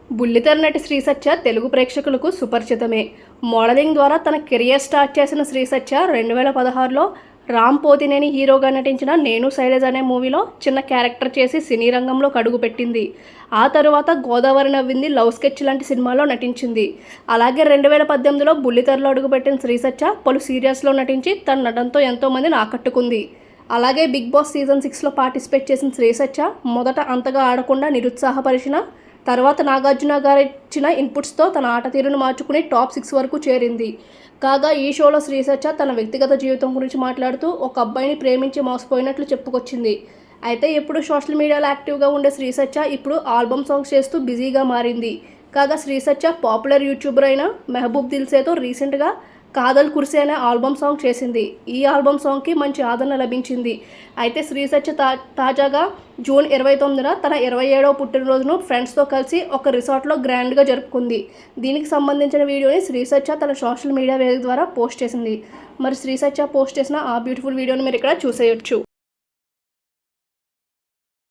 బుల్లితెర నటి శ్రీ సత్య తెలుగు ప్రేక్షకులకు సుపరిచితమే. మోడలింగ్ ద్వారా తన కెరియర్ స్టార్ట్ చేసిన శ్రీ సత్య 2016లో రామ్ పోతినేని హీరోగా నటించిన నేను శైలజ అనే మూవీలో చిన్న క్యారెక్టర్ చేసి సినీ రంగంలోకి అడుగుపెట్టింది. ఆ తరువాత గోదావరి నవ్వింది, లవ్ స్కెచ్ లాంటి సినిమాలో నటించింది. అలాగే 2018లో బుల్లితెరలో అడుగుపెట్టిన శ్రీ సత్య పలు సీరియల్స్లో నటించి తన నటనతో ఎంతోమందిని ఆకట్టుకుంది. అలాగే బిగ్ బాస్ సీజన్ 6లో పార్టిసిపేట్ చేసిన శ్రీ సత్య మొదట అంతగా ఆడకుండా నిరుత్సాహపరిచిన తర్వాత నాగార్జున గారు ఇచ్చిన ఇన్పుట్స్తో తన ఆట తీరును మార్చుకుని టాప్ 6 వరకు చేరింది. కాగా ఈ షోలో శ్రీ సత్య తన వ్యక్తిగత జీవితం గురించి మాట్లాడుతూ ఒక అబ్బాయిని ప్రేమించి మోసపోయినట్లు చెప్పుకొచ్చింది. అయితే ఎప్పుడు సోషల్ మీడియాలో యాక్టివ్గా ఉండే శ్రీ సత్య ఇప్పుడు ఆల్బమ్ సాంగ్స్ చేస్తూ బిజీగా మారింది. కాగా శ్రీ సత్య పాపులర్ యూట్యూబర్ అయిన మెహబూబ్ దిల్సేతో రీసెంట్గా కాదల్ కుర్సే అనే ఆల్బమ్ సాంగ్ చేసింది. ఈ ఆల్బమ్ సాంగ్కి మంచి ఆదరణ లభించింది. అయితే శ్రీ సత్య తాజాగా జూన్ 29న తన 27వ పుట్టినరోజును ఫ్రెండ్స్తో కలిసి ఒక రిసార్ట్లో గ్రాండ్గా జరుపుకుంది. దీనికి సంబంధించిన వీడియోని శ్రీ సత్య తన సోషల్ మీడియా వేదిక ద్వారా పోస్ట్ చేసింది. మరి శ్రీ సత్య పోస్ట్ చేసిన ఆ బ్యూటిఫుల్ వీడియోని మీరు ఇక్కడ చూసేయొచ్చు.